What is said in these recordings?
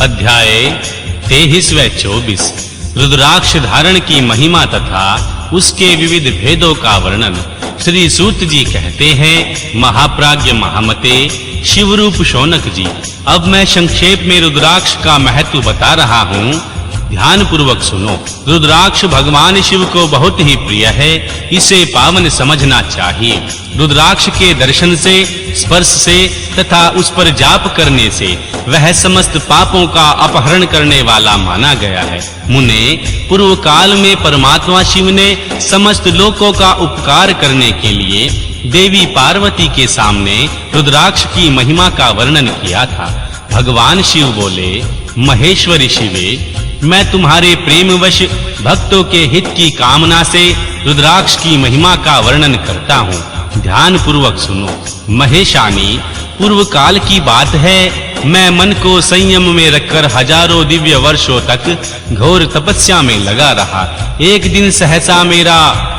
अध्याय 23 व 24 रुद्राक्ष धारण की महिमा तथा उसके विविध भेदों का वर्णन। श्री सूत जी कहते हैं, महाप्राज्ञ महामते शिवरूप शौनक जी, अब मैं संक्षेप में रुद्राक्ष का महत्व बता रहा हूँ, ध्यान पूर्वक सुनो। रुद्राक्ष भगवान शिव को बहुत ही प्रिय है, इसे पावन समझना चाहिए। रुद्राक्ष के दर्शन से, स्पर्श से तथा उस पर जाप करने से वह समस्त पापों का अपहरण करने वाला माना गया है। मुने, पूर्व काल में परमात्मा शिव ने समस्त लोकों का उपकार करने के लिए देवी पार्वती के सामने रुद्राक्ष की महिमा का वर्णन किया था। भगवान शिव बोले, महेश्वरी शिवे, मैं तुम्हारे प्रेमवश भक्तों के हित की कामना से रुद्राक्ष की महिमा का वर्णन करता हूँ, ध्यान पूर्वक सुनो। महेशानी, पूर्व काल की बात है, मैं मन को संयम में रखकर हजारों दिव्य वर्षों तक घोर तपस्या में लगा रहा। एक दिन सहसा मेरा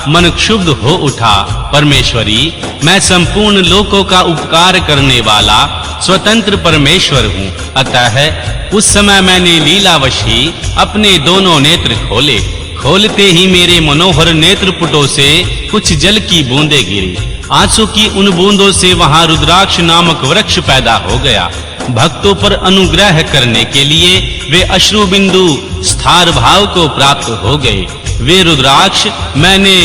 मन क्षुब्ध हो उठा। परमेश्वरी, मैं संपूर्ण लोकों का उपकार करने वाला स्वतंत्र परमेश्वर हूँ, अतः उस समय मैंने लीलावशी अपने दोनों नेत्र खोले। खोलते ही मेरे मनोहर नेत्रपुटों से कुछ जल की बूंदें गिरी। आंसू की उन बूंदों से वहां रुद्राक्ष नामक वृक्ष पैदा हो गया। भक्तों पर अनुग्रह करने के लिए वे अश्रु बिंदु स्थार भाव को प्राप्त हो गए। वे रुद्राक्ष मैंने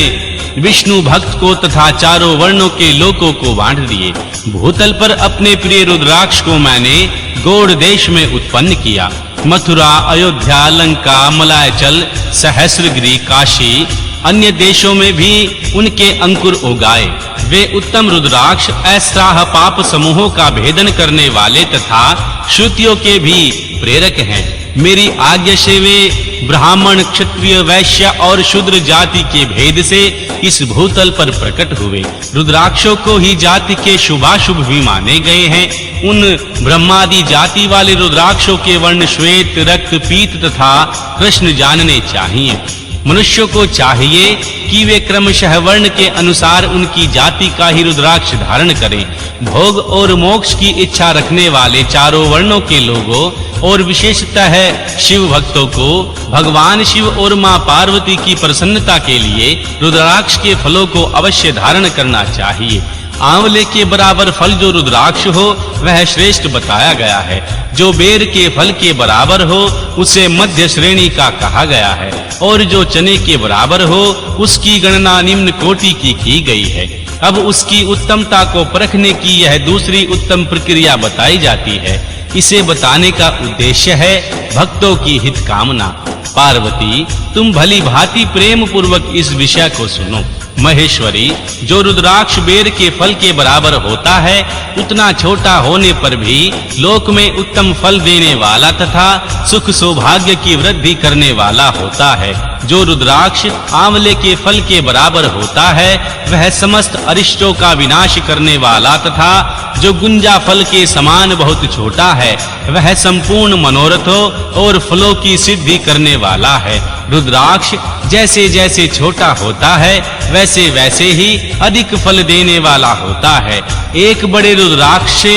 विष्णु भक्त को तथा चारों वर्णों के लोकों को बांट दिए। भूतल पर अपने प्रिय रुद्राक्ष को मैंने गौड़ देश में उत्पन्न किया। मथुरा, अयोध्या, लंका, मलायचल, सहस्रगिरी, काशी, अन्य देशों में भी उनके अंकुर उगाए। वे उत्तम रुद्राक्ष ऐसा पाप समूहों का भेदन करने वाले तथा श्रुतियों के भी प्रेरक हैं। मेरी आज्ञा से वे ब्राह्मण, क्षत्रिय, वैश्य और शूद्र जाति के भेद से इस भूतल पर प्रकट हुए। रुद्राक्षों को ही जाति के शुभाशुभ भी माने गए हैं। उन ब्रह्मादि जाति वाले रुद्राक्षों के वर्ण श्वेत, रक्त, पीत तथा कृष्ण जानने चाहिए। मनुष्यों को चाहिए कि वे क्रमशः वर्ण के अनुसार उनकी जाति का ही रुद्राक्ष धारण करें। भोग और मोक्ष की इच्छा रखने वाले चारों वर्णों के लोगों और विशेषतः शिव भक्तों को भगवान शिव और मां पार्वती की प्रसन्नता के लिए रुद्राक्ष के फलों को अवश्य धारण करना चाहिए। आंवले के बराबर फल जो रुद्राक्ष हो वह श्रेष्ठ बताया गया है। जो बेर के फल के बराबर हो उसे मध्य श्रेणी का कहा गया है, और जो चने के बराबर हो उसकी गणना निम्न कोटि की गई है। अब उसकी उत्तमता को परखने की यह दूसरी उत्तम प्रक्रिया बताई जाती है। इसे बताने का उद्देश्य है भक्तों की हित कामना। पार्वती, तुम भली भांति प्रेम पूर्वक इस विषय को सुनो। महेश्वरी, जो रुद्राक्ष बेर के फल के बराबर होता है, उतना छोटा होने पर भी लोक में उत्तम फल देने वाला तथा सुख सौभाग्य की वृद्धि करने वाला होता है। जो रुद्राक्ष आंवले के फल के बराबर होता है, वह समस्त अरिष्टों का विनाश करने वाला तथा जो गुंजा फल के समान बहुत छोटा है, वह संपूर्ण मनोरथों और फलों की सिद्धि करने वाला है। रुद्राक्ष जैसे जैसे छोटा होता है, वैसे वैसे ही अधिक फल देने वाला होता है। एक बड़े रुद्राक्ष से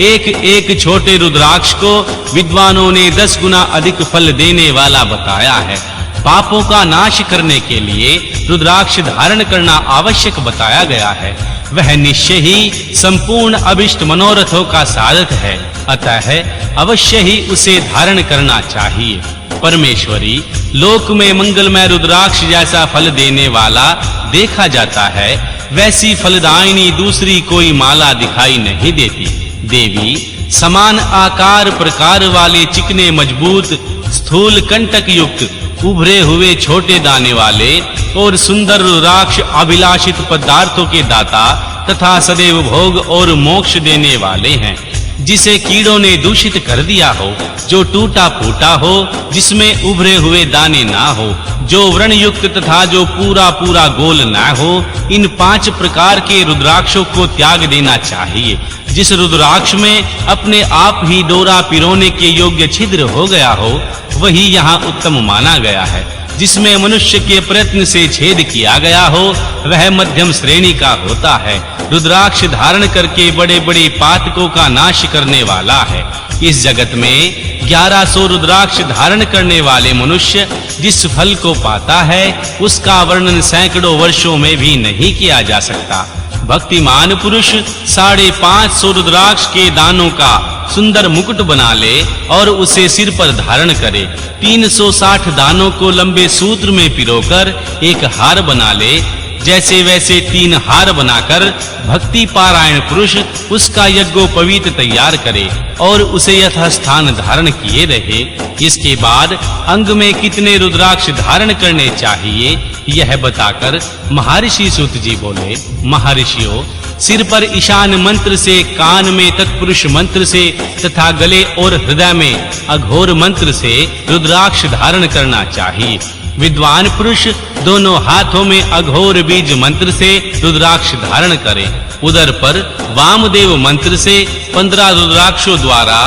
एक छोटे रुद्राक्ष को विद्वानों ने 10 गुना अधिक फल देने वाला बताया है। पापों का नाश करने के लिए रुद्राक्ष धारण करना आवश्यक बताया गया है। वह निश्चय ही संपूर्ण अभिष्ट मनोरथों का साधक है, अतः अवश्य ही उसे धारण करना चाहिए। परमेश्वरी, लोक में मंगलमय रुद्राक्ष जैसा फल देने वाला देखा जाता है, वैसी फलदायिनी दूसरी कोई माला दिखाई नहीं देती। देवी, समान आकार प्रकार वाले चिकने मजबूत स्थूल कंटक युक्त उभरे हुए छोटे दाने वाले और सुंदर रुद्राक्ष अभिलाषित पदार्थों के दाता तथा सदैव भोग और मोक्ष देने वाले हैं। जिसे कीड़ों ने दूषित कर दिया हो, जो टूटा फूटा हो, जिसमें उभरे हुए दाने ना हो, जो व्रण युक्त तथा जो पूरा पूरा गोल ना हो, इन 5 प्रकार के रुद्राक्षों को त्याग देना चाहिए। जिस रुद्राक्ष में अपने आप ही डोरा पिरोने के योग्य छिद्र हो गया हो, वही यहाँ उत्तम माना गया है। जिसमें मनुष्य के प्रयत्न से छेद किया गया हो, वह मध्यम श्रेणी का होता है। रुद्राक्ष धारण करके बड़े-बड़े पातकों का नाश करने वाला है। इस जगत में 1100 रुद्राक्ष धारण करने वाले मनुष्य जिस फल को पाता है उसका वर्णन सैकड़ों वर्षों में भी नहीं किया जा सकता। भक्तिमान पुरुष 550 रुद्राक्ष के दानों का सुंदर मुकुट बना ले और उसे सिर पर धारण करे। 360 दानों को लंबे सूत्र में पिरोकर एक हार बना ले। जैसे वैसे 3 हार बनाकर भक्ति पारायण पुरुष उसका यज्ञोपवीत तैयार करे और उसे यथास्थान धारण किए रहे। इसके बाद अंग में कितने रुद्राक्ष धारण करने चाहिए यह बताकर महर्षि सूत जी बोले, महर्षियों, सिर पर ईशान मंत्र से, कान में तत्पुरुष मंत्र से तथा गले और हृदय में अघोर मंत्र से रुद्राक्ष धारण करना चाहिए। विद्वान पुरुष दोनों हाथों में अघोर बीज मंत्र से रुद्राक्ष धारण करें। उदर पर वामदेव मंत्र से 15 रुद्राक्षों द्वारा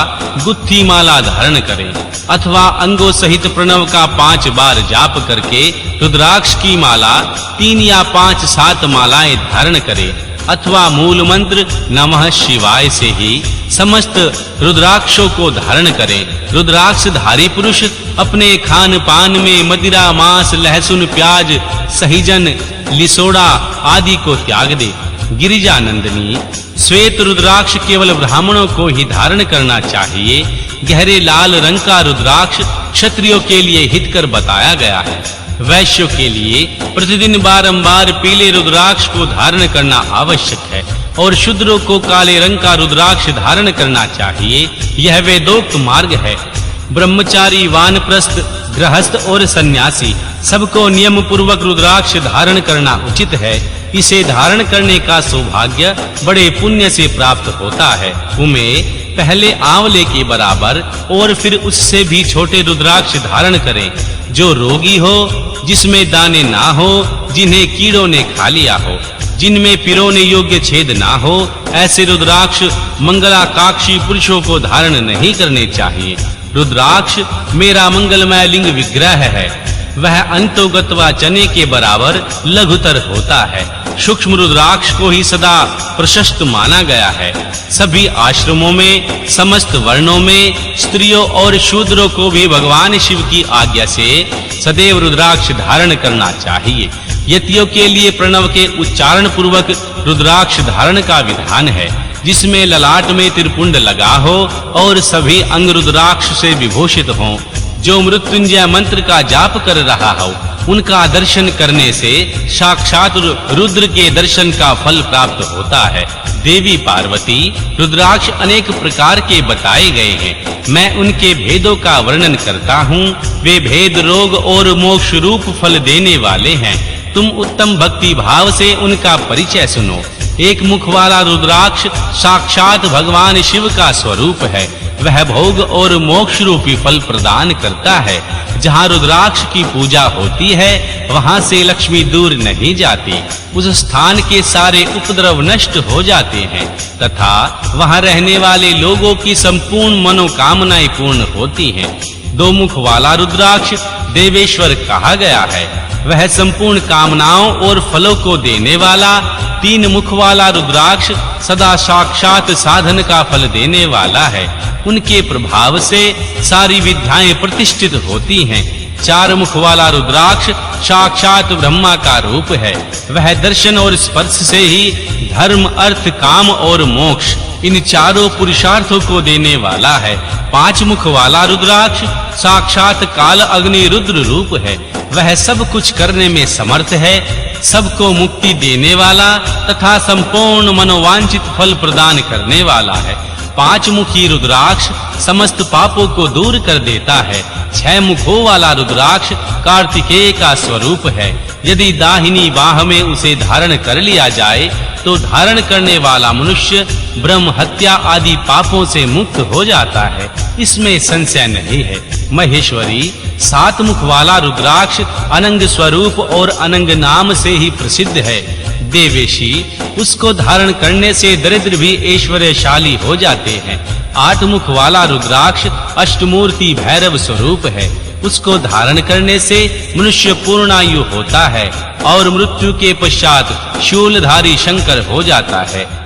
गुत्थी माला धारण करें अथवा अंगों सहित प्रणव का 5 बार जाप करके रुद्राक्ष की माला 3 या 5 7 मालाएं धारण करें अथवा मूल मंत्र नमः शिवाय से ही समस्त रुद्राक्षों को धारण करें। रुद्राक्ष धारी पुरुष अपने खान पान में मदिरा, मांस, लहसुन, प्याज, सहीजन, लिसोड़ा आदि को त्याग दे। गिरिजानंदनी, श्वेत रुद्राक्ष केवल ब्राह्मणों को ही धारण करना चाहिए। गहरे लाल रंग का रुद्राक्ष क्षत्रियों के लिए हितकर बताया गया है। वैश्यों के लिए प्रतिदिन बारंबार पीले रुद्राक्ष को धारण करना आवश्यक है और शूद्रों को काले रंग का रुद्राक्ष धारण करना चाहिए। यह वेदोक्त मार्ग है। ब्रह्मचारी, वानप्रस्थ, गृहस्थ और सन्यासी सबको नियम पूर्वक रुद्राक्ष धारण करना उचित है। इसे धारण करने का सौभाग्य बड़े पुण्य से प्राप्त होता है। उमें पहले आंवले के बराबर और फिर उससे भी छोटे रुद्राक्ष धारण करें। जो रोगी हो, जिसमें दाने ना हो, जिन्हें कीड़ों ने खा लिया हो, जिनमें पिरोने योग्य छेद ना हो, ऐसे रुद्राक्ष मंगलाकाक्षी पुरुषों को धारण नहीं करने चाहिए। रुद्राक्ष मेरा मंगलमय लिंग विग्रह है। वह अंतोगतवा चने के बराबर लघुतर होता है। सूक्ष्म रुद्राक्ष को ही सदा प्रशस्त माना गया है। सभी आश्रमों में, समस्त वर्णों में, स्त्रियों और शूद्रों को भी भगवान शिव की आज्ञा से सदैव रुद्राक्ष धारण करना चाहिए। यतियों के लिए प्रणव के उच्चारण पूर्वक रुद्राक्ष धारण का विधान है, जिसमें ललाट में त्रिपुंड लगा हो और सभी अंग रुद्राक्ष से विभूषित हों। जो मृत्युंजय मंत्र का जाप कर रहा हो, उनका दर्शन करने से साक्षात रुद्र के दर्शन का फल प्राप्त होता है। देवी पार्वती, रुद्राक्ष अनेक प्रकार के बताए गए हैं। मैं उनके भेदों का वर्णन करता हूँ। वे भेद रोग और मोक्ष रूप फल देने वाले हैं। तुम उत्तम भक्ति भाव से उनका परिचय सुनो। एक मुख वाला रुद्राक्ष साक्षात भगवान शिव का स्वरूप है। वह भोग और मोक्ष रूपी फल प्रदान करता है। जहाँ रुद्राक्ष की पूजा होती है, वहाँ से लक्ष्मी दूर नहीं जाती। उस स्थान के सारे उपद्रव नष्ट हो जाते हैं तथा वहाँ रहने वाले लोगों की संपूर्ण मनोकामनाएं पूर्ण होती हैं। 2 मुख वाला रुद्राक्ष देवेश्वर कहा गया है। वह संपूर्ण कामनाओं और फलों को देने वाला। 3 मुख वाला रुद्राक्ष सदा साक्षात साधन का फल देने वाला है। उनके प्रभाव से सारी विद्याएं प्रतिष्ठित होती हैं। 4 मुख वाला रुद्राक्ष साक्षात ब्रह्मा का रूप है। वह दर्शन और स्पर्श से ही धर्म, अर्थ, काम और मोक्ष इन चारों पुरुषार्थों को देने वाला है। 5 मुख वाला रुद्राक्ष साक्षात काल अग्नि रुद्र रूप है। वह सब कुछ करने में समर्थ है, सबको मुक्ति देने वाला तथा संपूर्ण मनोवांछित फल प्रदान करने वाला है। 5 मुखी रुद्राक्ष समस्त पापों को दूर कर देता है। 6 मुखों वाला रुद्राक्ष कार्तिकेय का स्वरूप है। यदि दाहिनी बाह में उसे धारण कर लिया जाए तो धारण करने वाला मनुष्य ब्रह्म हत्या आदि पापों से मुक्त हो जाता है। इसमें संशय नहीं है। महेश्वरी, 7 मुख वाला रुद्राक्ष अनंग स्वरूप और अनंग नाम से ही प्रसिद्ध है। देवेशी, उसको धारण करने से दरिद्र भी ऐश्वर्यशाली हो जाते हैं। 8 मुख वाला रुद्राक्ष अष्टमूर्ति भैरव स्वरूप है। उसको धारण करने से मनुष्य पूर्णायु होता है और मृत्यु के पश्चात शूलधारी शंकर हो जाता है।